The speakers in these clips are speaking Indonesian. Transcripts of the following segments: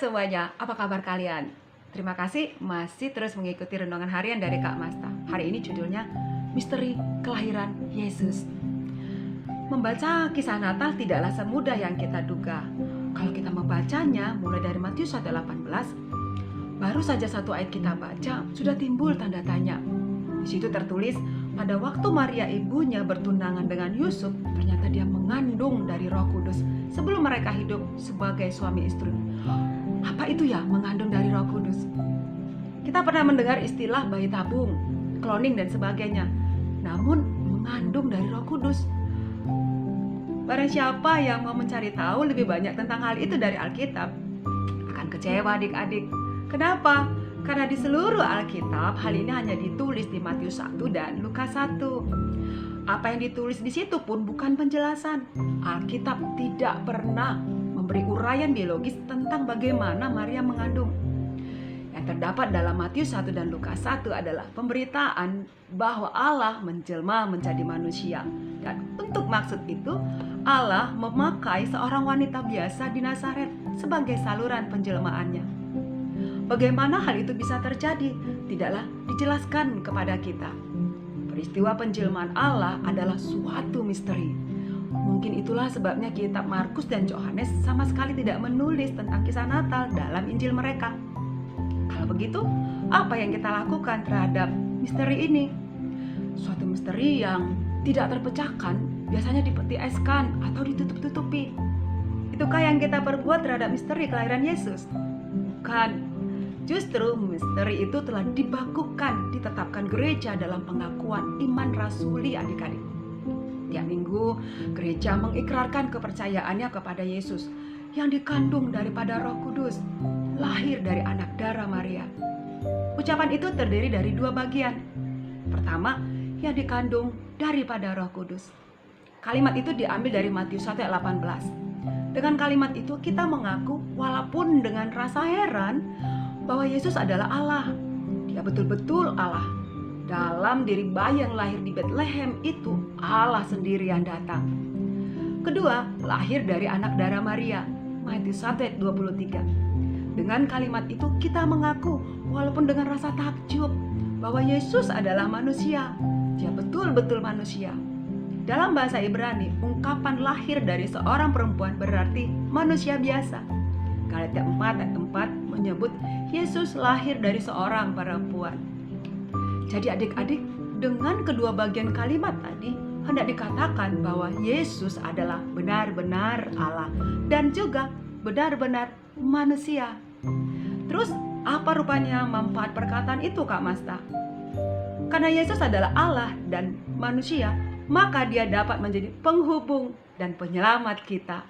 semuanya, apa kabar kalian? Terima kasih masih terus mengikuti renungan harian dari Kak Masta. Hari ini judulnya Misteri Kelahiran Yesus. Membaca kisah Natal tidaklah semudah yang kita duga. Kalau kita membacanya mulai dari Matius 1:18, baru saja satu ayat kita baca sudah timbul tanda tanya. Di situ tertulis, pada waktu Maria ibunya bertunangan dengan Yusuf, ternyata dia mengandung dari Roh Kudus sebelum mereka hidup sebagai suami istri. Apa itu ya mengandung dari Roh Kudus? Kita pernah mendengar istilah bayi tabung, cloning dan sebagainya. Namun mengandung dari Roh Kudus. Barang siapa yang mau mencari tahu lebih banyak tentang hal itu dari Alkitab akan kecewa adik-adik. Kenapa? Karena di seluruh Alkitab hal ini hanya ditulis di Matius 1 dan Lukas 1. Apa yang ditulis di situ pun bukan penjelasan. Alkitab tidak pernah memberi uraian biologis tentang bagaimana Maria mengandung. Yang terdapat dalam Matius 1 dan Lukas 1 adalah pemberitaan bahwa Allah menjelma menjadi manusia. Dan untuk maksud itu, Allah memakai seorang wanita biasa di Nazaret sebagai saluran penjelmaannya. Bagaimana hal itu bisa terjadi? Tidaklah dijelaskan kepada kita. Peristiwa penjelmaan Allah adalah suatu misteri. Mungkin itulah sebabnya kitab Markus dan Yohanes sama sekali tidak menulis tentang kisah Natal dalam Injil mereka. Kalau begitu, apa yang kita lakukan terhadap misteri ini? Suatu misteri yang tidak terpecahkan biasanya dipetieskan atau ditutup-tutupi. Itukah yang kita perbuat terhadap misteri kelahiran Yesus? Bukan. Justru misteri itu telah dibakukan, ditetapkan gereja dalam pengakuan iman rasuli adik-adik. Tiap minggu, gereja mengikrarkan kepercayaannya kepada Yesus yang dikandung daripada Roh Kudus, lahir dari anak darah Maria. Ucapan itu terdiri dari dua bagian. Pertama, yang dikandung daripada Roh Kudus. Kalimat itu diambil dari Matius 1:18. Dengan kalimat itu kita mengaku walaupun dengan rasa heran bahwa Yesus adalah Allah. Dia betul-betul Allah. Dalam diri bayi yang lahir di Bethlehem itu Allah sendiri yang datang. Kedua, lahir dari anak darah Maria. Matius 1:23. Dengan kalimat itu kita mengaku walaupun dengan rasa takjub bahwa Yesus adalah manusia. Dia betul-betul manusia. Dalam bahasa Ibrani, ungkapan lahir dari seorang perempuan berarti manusia biasa. Galatia 4:4 menyebut Yesus lahir dari seorang perempuan. Jadi adik-adik, dengan kedua bagian kalimat tadi hendak dikatakan bahwa Yesus adalah benar-benar Allah dan juga benar-benar manusia. Terus apa rupanya manfaat perkataan itu, Kak Masta? Karena Yesus adalah Allah dan manusia, maka dia dapat menjadi penghubung dan penyelamat kita.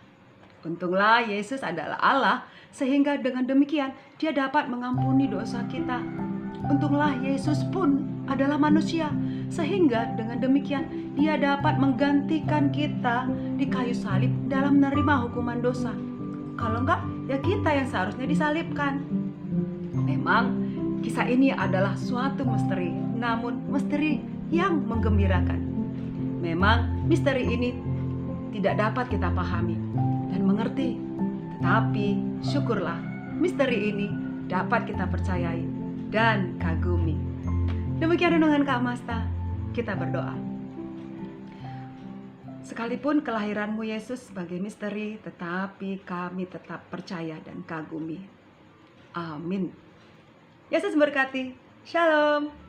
Untunglah Yesus adalah Allah, sehingga dengan demikian dia dapat mengampuni dosa kita. Untunglah Yesus pun adalah manusia, sehingga dengan demikian dia dapat menggantikan kita di kayu salib dalam menerima hukuman dosa. Kalau enggak, ya kita yang seharusnya disalibkan. Memang kisah ini adalah suatu misteri, namun misteri yang menggembirakan. Memang misteri ini tidak dapat kita pahami dan mengerti, tetapi syukurlah misteri ini dapat kita percayai dan kagumi. Demikian renungan Kak Masta, kita berdoa. Sekalipun kelahiranmu Yesus sebagai misteri, tetapi kami tetap percaya dan kagumi. Amin. Yesus berkati. Shalom.